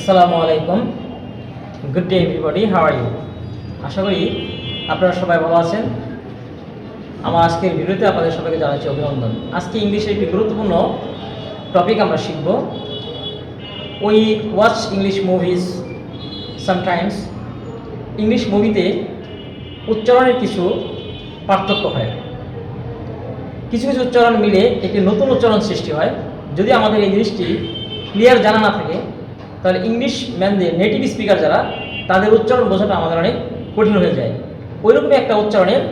আসসালামু আলাইকুম। Good day everybody, how are you? আশা করি আপনারা সবাই ভালো আছেন। আমার আজকের ভিডিওতে আপনাদের সবাইকে জানাচ্ছি অভিনন্দন। আজকে ইংলিশের একটি গুরুত্বপূর্ণ টপিক আমরা শিখব। We watch English movies sometimes. English মুভিতে উচ্চারণের কিছু পার্থক্য হয়, কিছু কিছু উচ্চারণ মিলে একটি নতুন উচ্চারণ সৃষ্টি হয়। যদি আমাদের এই জিনিসটি ক্লিয়ার জানা না থাকে, তাহলে ইংলিশ ম্যানদের নেটিভ স্পিকার যারা, তাদের উচ্চারণ বোঝাটা আমাদের অনেক কঠিন হয়ে যায়। ওইরকমই একটা উচ্চারণের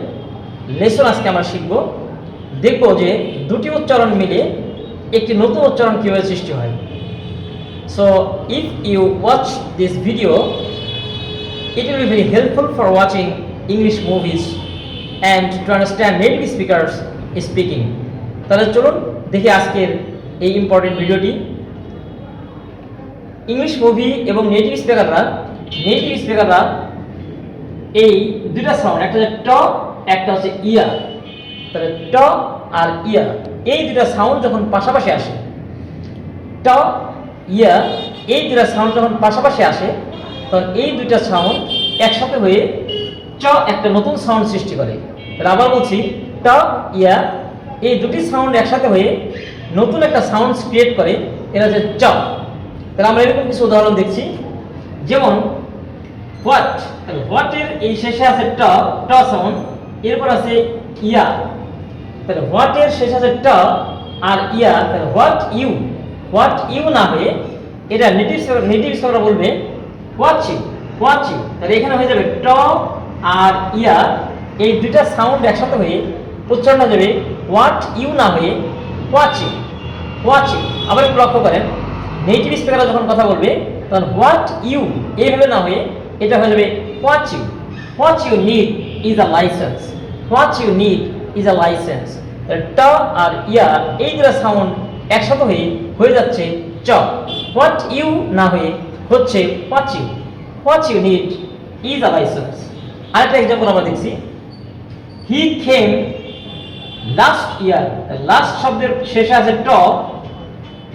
লেসন আজকে আমরা শিখব। দেখব যে দুটি উচ্চারণ মিলে একটি নতুন উচ্চারণ কীভাবে সৃষ্টি হয়। So if you watch this video, it will be very helpful for watching English movies and to understand native speakers speaking. তাহলে চলুন দেখি আজকের এই ইম্পর্টেন্ট ভিডিওটি। ইংলিশ মুভি এবং নেটিভ স্পিকাররা এই দুটা সাউন্ড, একটা হচ্ছে ট, একটা হচ্ছে ইয়া। তাহলে ট আর ইয়া এই দুটা সাউন্ড যখন পাশাপাশি আসে, ট ইয়া এই দুটা সাউন্ড যখন পাশাপাশি আসে, তখন এই দুইটা সাউন্ড একসাথে হয়ে চ একটা নতুন সাউন্ড সৃষ্টি করে। তাহলে আবার বলছি, ট ইয়া এই দুটি সাউন্ড একসাথে হয়ে নতুন একটা সাউন্ড ক্রিয়েট করে, এটা হচ্ছে চ। তাহলে আমরা এরকম কিছু উদাহরণ দেখছি, যেমন হোয়াট। তাহলে হোয়াটের এই শেষে আছে ট, ট সাউন্ড, এরপর আছে ইয়া। তাহলে হোয়াটের শেষে আছে ট আর ইয়া। তাহলে হোয়াট ইউ না হয়ে এটা নেটিভ স্পিকাররা বলবে হোয়াট ইউ। তাহলে এখানে হয়ে যাবে ট আর ইয়া, এই দুইটা সাউন্ড একসাথে হয়ে উচ্চারণ হয়ে যাবে হোয়াট ইউ না হয়ে হোয়াট ইউ। আবার একটু লক্ষ্য করেন, নেটিভ স্পিকাররা যখন কথা বলবে তখন হোয়াট ইউ এইভাবে না হয়ে এটা হয়ে যাবে what you need is a licence. ট আর ইয়া এই দুটো সাউন্ড একসাথে হয়ে যাচ্ছে চ। হোয়াট ইউ না হয়ে হচ্ছে what you need is a licence. আরেকটা এক্সাম্পল আমরা দেখছি, হি কেম লাস্ট ইয়ার। লাস্ট শব্দের শেষে আছে ট,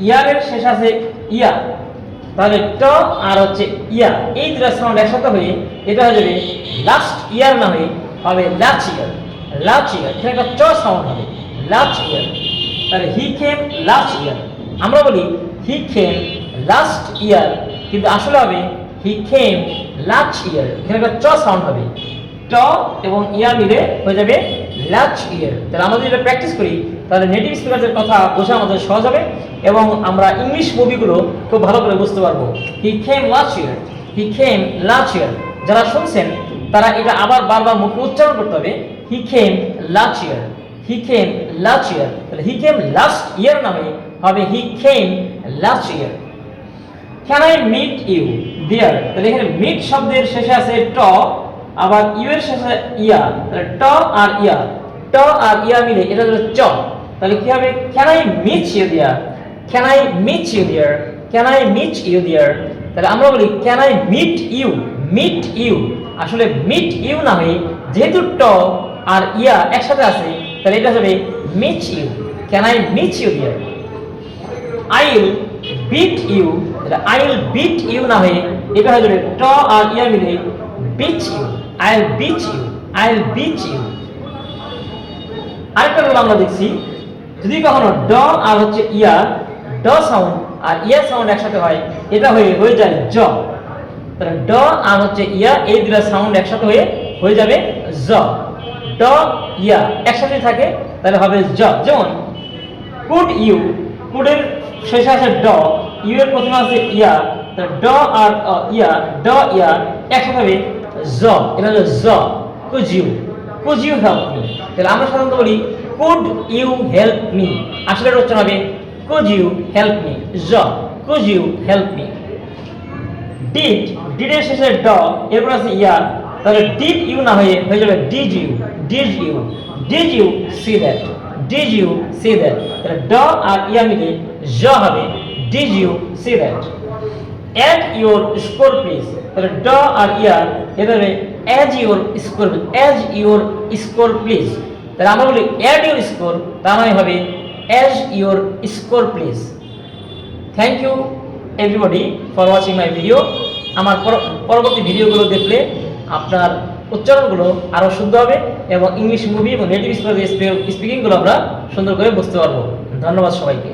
ইয়ারের শেষে আছে ইয়া। তাহলে ট আর হচ্ছে ইয়া এই দুটো সাউন্ড একসাথে হয়ে এটা হয়ে যাবে লাস্ট ইয়ার না হয়ে হবে লাস্ট ইয়ার। এখানে একটা চ সাউন্ড হবে, লাস্ট ইয়ার। তাহলে হি কেম লাস্ট ইয়ার। আমরা বলি হি কেম লাস্ট ইয়ার, কিন্তু আসলে হবে হি কেম লাস্ট ইয়ার। এখানে একটা চ সাউন্ড হবে, ট এবং ইয়া মিলে হয়ে যাবে লাস্ট ইয়ার। তাহলে আমরা যদি এটা প্র্যাকটিস করি, তাহলে নেটিভ স্পিকারদের কথা বোঝা আমাদের সহজ হবে এবং আমরা ইংলিশ মুভিগুলো খুব ভালো করে বুঝতে পারবো। হি কেম লাস্ট ইয়ার। যারা শুনছেন তারা এটা আবার বারবার মুখে উচ্চারণ করতে হবে, হি কেম লাস্ট ইয়ার। তাহলে হি কেম লাস্ট ইয়ার নামে হবে he came last year. Can I meet you there. তাহলে এখানে মিট শব্দের শেষে আছে ট, আবার ইউ এর শেষে ইয়া। তাহলে ট আর ইয়া মিলে এটা হলো চ। তাহলে কি হবে, can I meet you there. তাহলে আমরা বলি ক্যান আই মিট ইউ। আসলে মিট ইউ না হয়ে যেহেতু ট আর ইয়া একসাথে আছে, তাহলে এটা হবে meet you. Can I meet you there. I will beat you. I will beat you না হয়ে এটা হয়ে যাবে ট আর ইয়া মিলে beat you. I will beat you. আরেকটা রুল আমরা দেখছি, যদি কখনো ড আর হচ্ছে ইয়া, ড সাউন্ড আর ইয়া সাউন্ড একসাথে হয়, এটা হয়ে যায় জ। তাহলে ড আর হচ্ছে ইয়া এই দুটো সাউন্ড একসাথে হয়ে যাবে জ। ড ইয়া একসাথে থাকে, তাহলে হবে জ। যেমন কুড ইউ, কুডের শেষে আছে ড, ইউ এর প্রথমে আছে ইয়া। তাহলে ড আর ইয়া একসাথে হবে জ, এটা হলো জ। Could you help me. তাহলে আমরা সাধারণত বলি কুড ইউ হেল্প মি, আসলে এর উচ্চারণ হবে কুড ইউ হেল্প মি, জ। Could you help me. Did এর শেষে ড, এরপর আছে ইয়া। তাহলে ডিড ইউ না হয়ে যাবে ডিড ইউ সি দ্যাট। তাহলে ড আর ইয়া মিলে জ হবে did you see that. Add your score please. তাহলে ড আর ইয়া এটা হবে অ্যাজ ইউর স্কোর প্লিজ। তাহলে আমরা বলি অ্যাড ইউর স্কোর, তার মানে হবে as your score please. Thank you everybody for watching my video. আমার পরবর্তী ভিডিওগুলো দেখলে আপনার উচ্চারণগুলো আরও শুদ্ধ হবে এবং ইংলিশ মুভি এবং নেটিভ স্পিকিংগুলো আমরা সুন্দর করে বুঝতে পারবো। ধন্যবাদ সবাইকে।